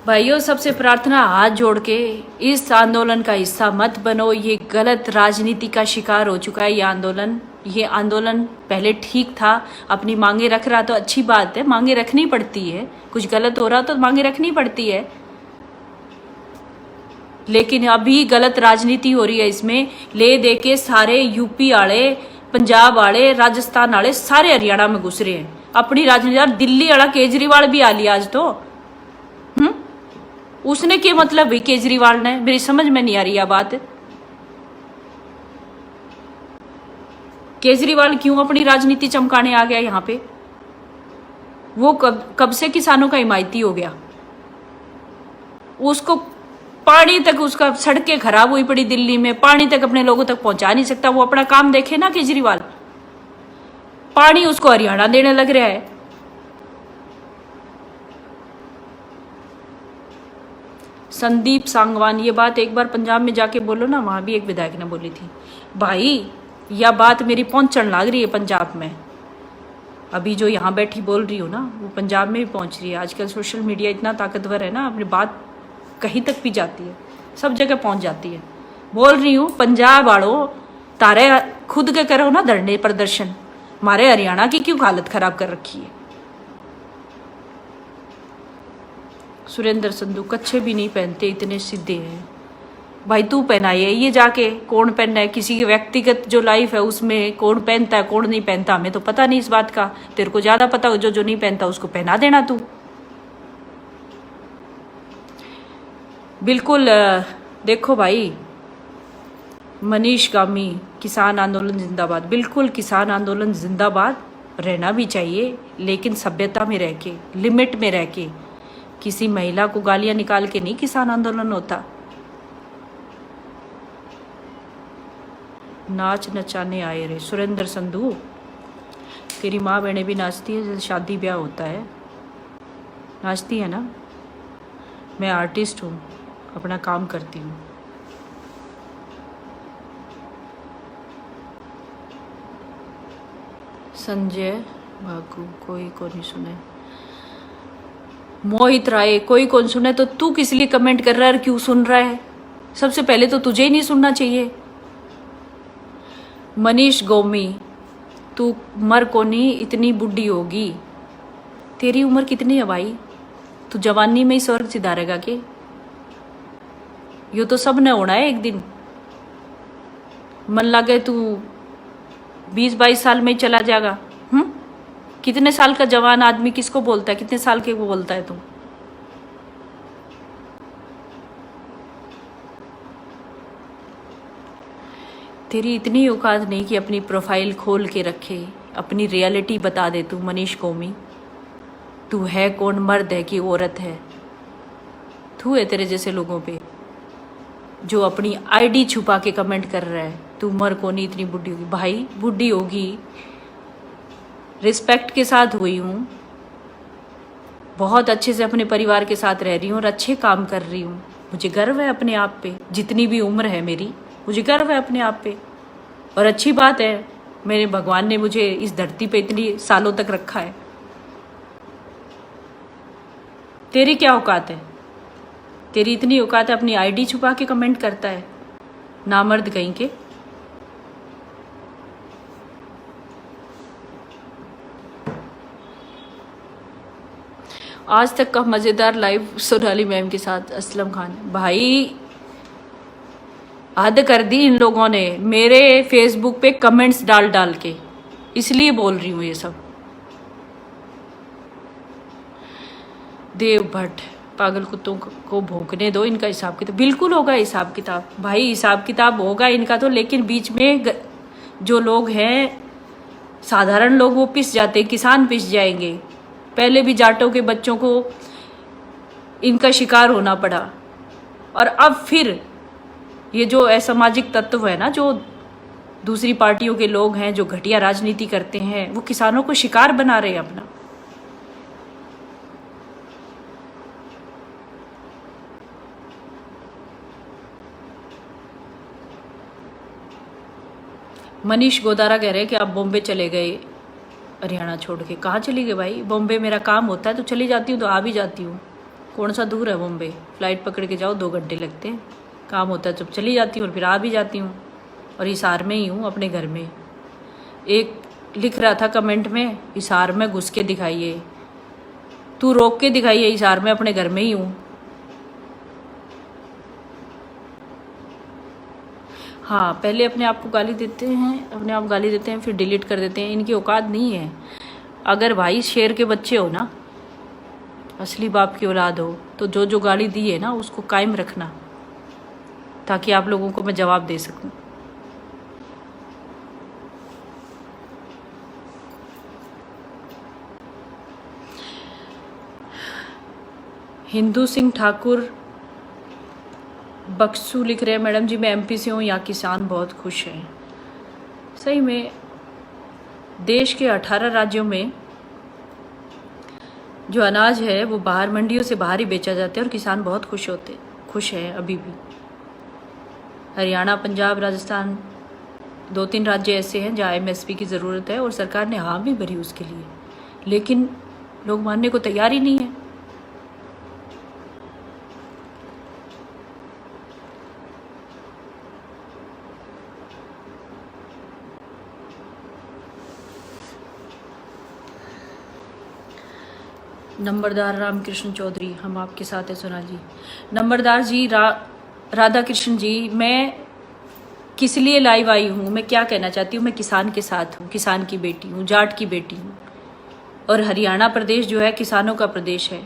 भाइयों, सबसे प्रार्थना हाथ जोड़ के, इस आंदोलन का हिस्सा मत बनो। ये गलत राजनीति का शिकार हो चुका है ये आंदोलन पहले ठीक था, अपनी मांगे रख रहा तो अच्छी बात है, मांगे रखनी पड़ती है, कुछ गलत हो रहा तो मांगे रखनी पड़ती है, लेकिन अभी गलत राजनीति हो रही है। इसमें ले दे के सारे यूपी वाले, पंजाब वाले, राजस्थान वाले सारे हरियाणा में घुस रहे हैं अपनी राजनीति। यार दिल्ली वाला केजरीवाल भी आ लिया आज तो। उसने क्या मतलब भाई केजरीवाल ने? मेरी समझ में नहीं आ रही है बात। केजरीवाल क्यों अपनी राजनीति चमकाने आ गया यहाँ पे? वो कब से किसानों का हिमायती हो गया। उसको पानी तक, उसका सड़कें खराब हुई पड़ी दिल्ली में, पानी तक अपने लोगों तक पहुंचा नहीं सकता। वो अपना काम देखे ना केजरीवाल, पानी उसको हरियाणा देने लग रहा है। संदीप सांगवान, ये बात एक बार पंजाब में जाके बोलो ना, वहां भी एक विधायक ने बोली थी। भाई यह बात मेरी पहुंचने लग रही है पंजाब में। अभी जो यहाँ बैठी बोल रही हूँ ना, वो पंजाब में भी पहुंच रही है। आजकल सोशल मीडिया इतना ताकतवर है ना, अपनी बात कहीं तक भी जाती है, सब जगह पहुंच जाती है। बोल रही हूँ पंजाब वालों, तारे खुद के करो ना धरने प्रदर्शन, हमारे हरियाणा की क्यों हालत खराब कर रखी है। सुरेंद्र संधू, कच्छे भी नहीं पहनते, इतने सीधे हैं। भाई तू पहनाई है ये जाके, कौन पहनना है? किसी की व्यक्तिगत जो लाइफ है उसमें कौन पहनता है कौन नहीं पहनता, हमें तो पता नहीं इस बात का। तेरे को ज्यादा पता हो, जो नहीं पहनता उसको पहना देना तू। बिल्कुल। देखो भाई, मनीष गामी, किसान आंदोलन जिंदाबाद। बिल्कुल किसान आंदोलन जिंदाबाद, रहना भी चाहिए, लेकिन सभ्यता में रह के, लिमिट में रह के। किसी महिला को गालियां निकाल के नहीं किसान आंदोलन होता। नाच नचाने आए रे सुरेंद्र संधू, तेरी माँ बहनें भी नाचती है, जैसे शादी ब्याह होता है नाचती है ना। मैं आर्टिस्ट हूँ, अपना काम करती हूँ। संजय भागू, कोई को नहीं सुने। मोहित राय, कोई कौन सुने? तो तू किस लिए कमेंट कर रहा है और क्यों सुन रहा है? सबसे पहले तो तुझे ही नहीं सुनना चाहिए। मनीष गोमी, तू मर को नहीं, इतनी बुढ़ी होगी। तेरी उम्र कितनी है भाई? तू जवानी में ही स्वर्ग सिधारेगा के? यो तो सब ने होना है एक दिन। मन लगे तू 20-22 साल में ही चला जाएगा। कितने साल का जवान आदमी किसको बोलता है? कितने साल के को बोलता है तू? तेरी इतनी औकात नहीं कि अपनी प्रोफाइल खोल के रखे, अपनी रियलिटी बता दे तू मनीष कौमी। तू है कौन, मर्द है कि औरत है? तू है तेरे जैसे लोगों पे जो अपनी आईडी छुपा के कमेंट कर रहा है। तू मर कोनी इतनी बुढ़ी होगी। भाई बुढ़ी होगी, रिस्पेक्ट के साथ हुई हूँ, बहुत अच्छे से अपने परिवार के साथ रह रही हूँ और अच्छे काम कर रही हूँ। मुझे गर्व है अपने आप पे, जितनी भी उम्र है मेरी मुझे गर्व है अपने आप पे। और अच्छी बात है, मेरे भगवान ने मुझे इस धरती पे इतनी सालों तक रखा है। तेरी क्या औकात है? तेरी इतनी औकात है अपनी आईडी छुपा के कमेंट करता है, नामर्द कहीं के। आज तक का मजेदार लाइव सोनाली मैम के साथ असलम खान। भाई हद कर दी इन लोगों ने मेरे फेसबुक पे कमेंट्स डाल डाल के, इसलिए बोल रही हूँ ये सब। देव भट्ट, पागल कुत्तों को भौंकने दो, इनका हिसाब किताब बिल्कुल होगा। हिसाब किताब भाई हिसाब किताब होगा इनका तो, लेकिन बीच में जो लोग हैं साधारण लोग वो पिस जाते हैं, किसान पिस जाएंगे। पहले भी जाटों के बच्चों को इनका शिकार होना पड़ा, और अब फिर ये जो असामाजिक तत्व है ना, जो दूसरी पार्टियों के लोग हैं जो घटिया राजनीति करते हैं, वो किसानों को शिकार बना रहे हैं अपना। मनीष गोदारा कह रहे हैं कि आप बॉम्बे चले गए हरियाणा छोड़ के। कहाँ चली गई भाई? बॉम्बे मेरा काम होता है तो चली जाती हूँ, तो आ भी जाती हूँ। कौन सा दूर है बॉम्बे? फ्लाइट पकड़ के जाओ 2 घंटे लगते हैं। काम होता है जब चली जाती हूँ और फिर आ भी जाती हूँ। और हिसार में ही हूँ, अपने घर में। एक लिख रहा था कमेंट में, हिसार में घुस के दिखाइए। तू रोक के दिखाइए, हिसार में अपने घर में ही हूँ। हाँ, पहले अपने आप को गाली देते हैं, अपने आप गाली देते हैं, फिर डिलीट कर देते हैं। इनकी औकात नहीं है। अगर भाई शेर के बच्चे हो ना, असली बाप की औलाद हो, तो जो जो गाली दी है ना उसको कायम रखना, ताकि आप लोगों को मैं जवाब दे सकूं। हिंदू सिंह ठाकुर बक्सू लिख रहे हैं, मैडम जी मैं एमपी से हूँ, यहाँ किसान बहुत खुश हैं। सही में देश के 18 राज्यों में जो अनाज है वो बाहर मंडियों से बाहर ही बेचा जाता है और किसान बहुत खुश हैं अभी भी। हरियाणा, पंजाब, राजस्थान 2-3 राज्य ऐसे हैं जहाँ एमएसपी की ज़रूरत है और सरकार ने हाँ भी भरी उसके लिए, लेकिन लोग मानने को तैयार ही नहीं है। नंबरदार रामकृष्ण चौधरी, हम आपके साथ हैं सोना जी। नंबरदार जी, राधा कृष्ण जी, मैं किस लिए लाइव आई हूँ, मैं क्या कहना चाहती हूँ? मैं किसान के साथ हूँ, किसान की बेटी हूँ, जाट की बेटी हूँ। और हरियाणा प्रदेश जो है किसानों का प्रदेश है,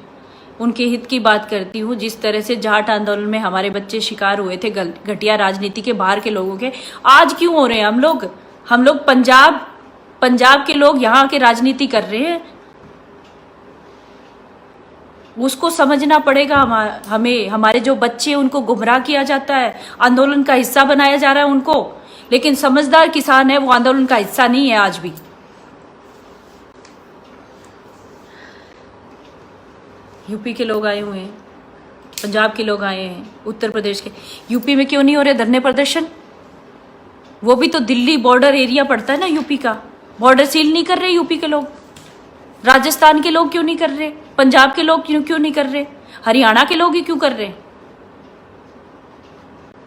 उनके हित की बात करती हूँ। जिस तरह से जाट आंदोलन में हमारे बच्चे शिकार हुए थे घटिया राजनीति के, बाहर के लोगों के, आज क्यों हो रहे हैं हम लोग पंजाब के लोग यहाँ आके राजनीति कर रहे हैं। उसको समझना पड़ेगा हमें। हमारे जो बच्चे उनको गुमराह किया जाता है, आंदोलन का हिस्सा बनाया जा रहा है उनको, लेकिन समझदार किसान है वो आंदोलन का हिस्सा नहीं है आज भी। यूपी के लोग आए हुए हैं, पंजाब के लोग आए हैं, उत्तर प्रदेश के। यूपी में क्यों नहीं हो रहे धरने प्रदर्शन? वो भी तो दिल्ली बॉर्डर एरिया पड़ता है ना यूपी का। बॉर्डर सील नहीं कर रहे यूपी के लोग? राजस्थान के लोग क्यों नहीं कर रहे? पंजाब के लोग क्यों नहीं कर रहे? हरियाणा के लोग ही क्यों कर रहे?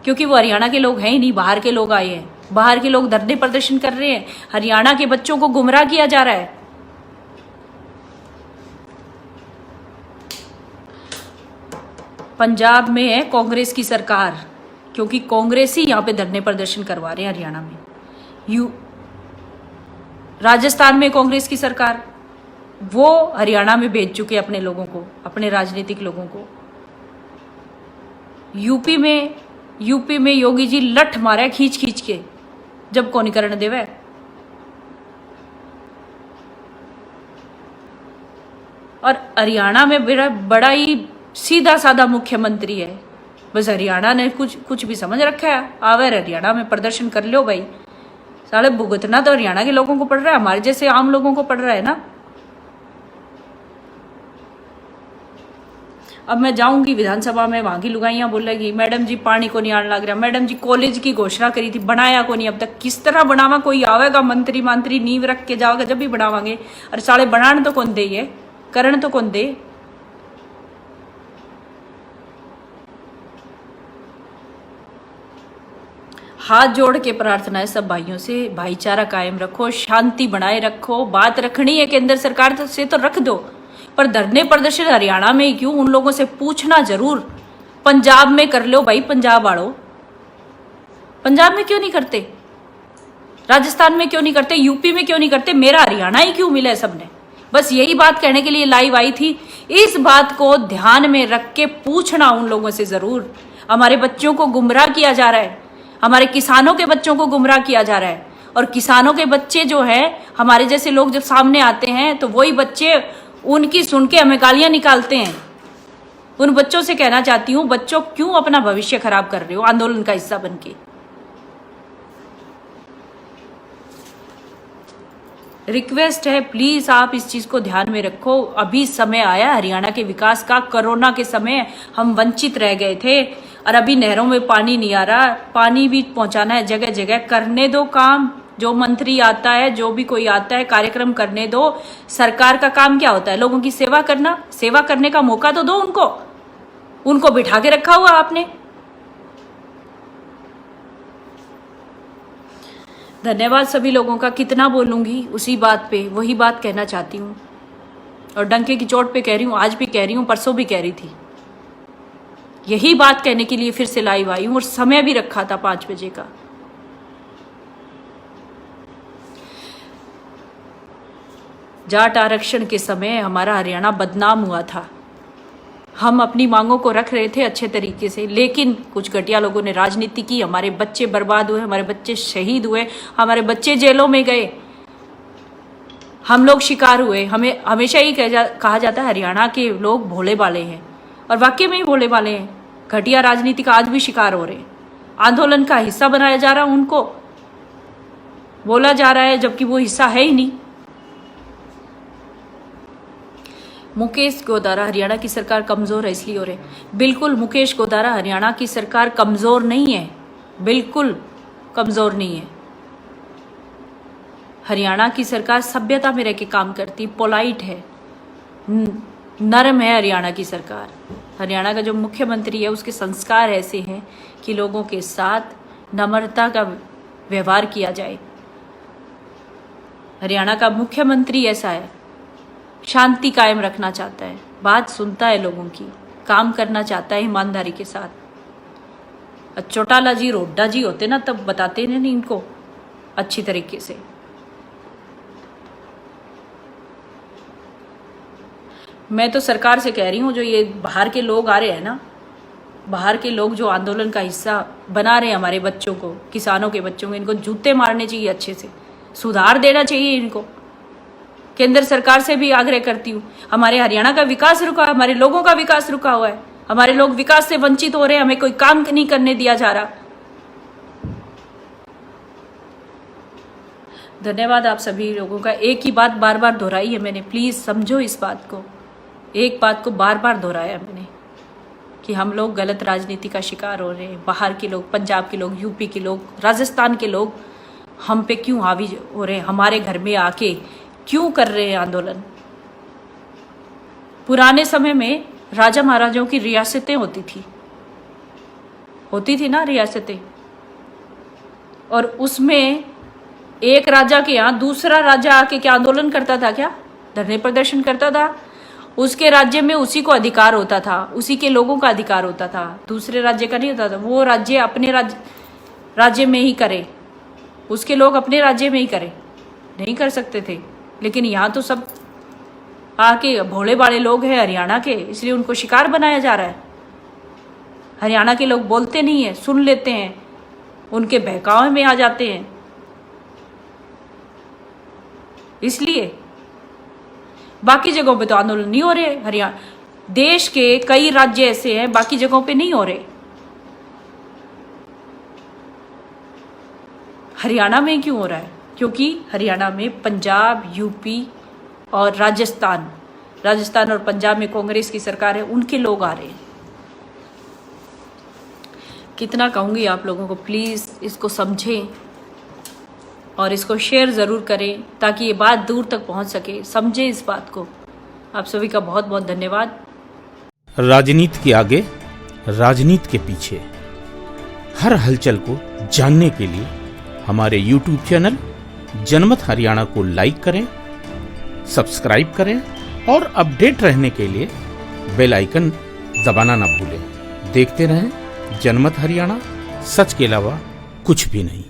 क्योंकि वो हरियाणा के लोग हैं ही नहीं, बाहर के लोग आए हैं। बाहर के लोग धरने प्रदर्शन कर रहे हैं, हरियाणा के बच्चों को गुमराह किया जा रहा है। पंजाब में है कांग्रेस की सरकार, क्योंकि कांग्रेस ही यहाँ पे धरने प्रदर्शन करवा रहे हैं हरियाणा में। राजस्थान में कांग्रेस की सरकार, वो हरियाणा में भेज चुके अपने लोगों को, अपने राजनीतिक लोगों को। यूपी में योगी जी लठ मारा है खींच खींच के, जब कोनी करने देवे। और हरियाणा में बड़ा ही सीधा साधा मुख्यमंत्री है, बस हरियाणा ने कुछ भी समझ रखा है। आवे हरियाणा में प्रदर्शन कर लो भाई, साले भुगतना तो हरियाणा के लोगों को पड़ रहा है, हमारे जैसे आम लोगों को पड़ रहा है ना। अब मैं जाऊंगी विधानसभा में, वहां की लुगाइयां बोलेगी मैडम जी पानी को नहीं आने लग रहा, मैडम जी कॉलेज की घोषणा करी थी बनाया को नहीं अब तक, किस तरह बनावा, कोई आवेगा मंत्री मंत्री नींव रख के जाओगे जब भी बनावांगे। अरे साले बनाने तो कौन दे, ये करण तो कौन दे। हाथ जोड़ के प्रार्थना है सब भाइयों से, भाईचारा कायम रखो, शांति बनाए रखो। बात रखनी है केंद्र सरकार से तो रख दो, पर धरने प्रदर्शन हरियाणा में ही क्यों, उन लोगों से पूछना जरूर। पंजाब में कर लो भाई, पंजाब वालों, पंजाब में क्यों नहीं करते, राजस्थान में क्यों नहीं करते, यूपी में क्यों नहीं करते, मेरा हरियाणा ही क्यों मिला है सबने। बस यही बात कहने के लिए लाइव आई थी। इस बात को ध्यान में रख के पूछना उन लोगों से जरूर। हमारे बच्चों को गुमराह किया जा रहा है, हमारे किसानों के बच्चों को गुमराह किया जा रहा है। और किसानों के बच्चे जो है, हमारे जैसे लोग जब सामने आते हैं तो वही बच्चे उनकी सुन के हमें गालियां निकालते हैं। उन बच्चों से कहना चाहती हूं, बच्चों क्यों अपना भविष्य खराब कर रहे हो आंदोलन का हिस्सा बनके। रिक्वेस्ट है प्लीज आप इस चीज को ध्यान में रखो। अभी समय आया हरियाणा के विकास का। कोरोना के समय हम वंचित रह गए थे और अभी नहरों में पानी नहीं आ रहा, पानी भी पहुंचाना है जगह जगह। करने दो काम, जो मंत्री आता है, जो भी कोई आता है, कार्यक्रम करने दो। सरकार का काम क्या होता है, लोगों की सेवा करना। सेवा करने का मौका तो दो उनको बिठा के रखा हुआ आपने। धन्यवाद सभी लोगों का। कितना बोलूंगी उसी बात पे, वही बात कहना चाहती हूँ और डंके की चोट पे कह रही हूँ, आज भी कह रही हूँ, परसों भी कह रही थी। यही बात कहने के लिए फिर से लाइव आई हूँ और समय भी रखा था 5 बजे का। जाट आरक्षण के समय हमारा हरियाणा बदनाम हुआ था। हम अपनी मांगों को रख रहे थे अच्छे तरीके से, लेकिन कुछ घटिया लोगों ने राजनीति की। हमारे बच्चे बर्बाद हुए, हमारे बच्चे शहीद हुए, हमारे बच्चे जेलों में गए, हम लोग शिकार हुए। हमें हमेशा ही कहा जाता है हरियाणा के लोग भोले भाले हैं, और वाकई में ही भोले भाले हैं। घटिया राजनीति का आज भी शिकार हो रहे हैं। आंदोलन का हिस्सा बनाया जा रहा है, उनको बोला जा रहा है जबकि वो हिस्सा है ही नहीं। मुकेश गोदारा, हरियाणा की सरकार कमजोर है इसलिए हो रहे। बिल्कुल मुकेश गोदारा, हरियाणा की सरकार कमजोर नहीं है, बिल्कुल कमजोर नहीं है। हरियाणा की सरकार सभ्यता में रह के काम करती, पोलाइट है, नरम है हरियाणा की सरकार। हरियाणा का जो मुख्यमंत्री है उसके संस्कार ऐसे हैं कि लोगों के साथ नम्रता का व्यवहार किया जाए। हरियाणा का मुख्यमंत्री ऐसा है, शांति कायम रखना चाहता है, बात सुनता है लोगों की, काम करना चाहता है ईमानदारी के साथ। चौटाला जी, रोड्डा जी होते ना तब बताते नहीं इनको अच्छी तरीके से। मैं तो सरकार से कह रही हूँ, जो ये बाहर के लोग आ रहे हैं ना, बाहर के लोग जो आंदोलन का हिस्सा बना रहे हैं हमारे बच्चों को, किसानों के बच्चों को, इनको जूते मारने चाहिए, अच्छे से सुधार देना चाहिए इनको। केंद्र सरकार से भी आग्रह करती हूँ, हमारे हरियाणा का विकास रुका, हमारे लोगों का विकास रुका हुआ है, हमारे लोग विकास से वंचित हो रहे हैं, हमें कोई काम नहीं करने दिया जा रहा। धन्यवाद आप सभी लोगों का। एक ही बात बार बार दोहराई है मैंने, प्लीज समझो इस बात को। एक बात को बार बार दोहराया मैंने कि हम लोग गलत राजनीति का शिकार हो रहे हैं। बाहर के लोग, पंजाब के लोग, यूपी के लोग, राजस्थान के लोग हम पे क्यों हावी हो रहे हैं, हमारे घर में आके क्यों कर रहे हैं आंदोलन। पुराने समय में राजा महाराजाओं की रियासतें होती थी ना रियासतें, और उसमें एक राजा के यहाँ दूसरा राजा आके क्या आंदोलन करता था, क्या धरने प्रदर्शन करता था। उसके राज्य में उसी को अधिकार होता था, उसी के लोगों का अधिकार होता था, दूसरे राज्य का नहीं होता था। वो राज्य अपने राज्य में ही करे, उसके लोग अपने राज्य में ही करे, नहीं कर सकते थे। लेकिन यहाँ तो सब आके भोले भाले लोग हैं हरियाणा के, इसलिए उनको शिकार बनाया जा रहा है। हरियाणा के लोग बोलते नहीं है, सुन लेते हैं, उनके बहकावे में आ जाते हैं। इसलिए बाकी जगहों पे तो आंदोलन नहीं हो रहे। हरियाणा, देश के कई राज्य ऐसे हैं, बाकी जगहों पे नहीं हो रहे, हरियाणा में क्यों हो रहा है? क्योंकि हरियाणा में पंजाब, यूपी और राजस्थान और पंजाब में कांग्रेस की सरकार है, उनके लोग आ रहे हैं। कितना कहूँगी आप लोगों को, प्लीज़ इसको समझें और इसको शेयर ज़रूर करें ताकि ये बात दूर तक पहुंच सके, समझें इस बात को। आप सभी का बहुत बहुत धन्यवाद। राजनीति के आगे, राजनीति के पीछे, हर हलचल को जानने के लिए हमारे YouTube चैनल जनमत हरियाणा को लाइक करें, सब्सक्राइब करें और अपडेट रहने के लिए बेल आइकन दबाना ना भूलें। देखते रहें जनमत हरियाणा, सच के अलावा कुछ भी नहीं।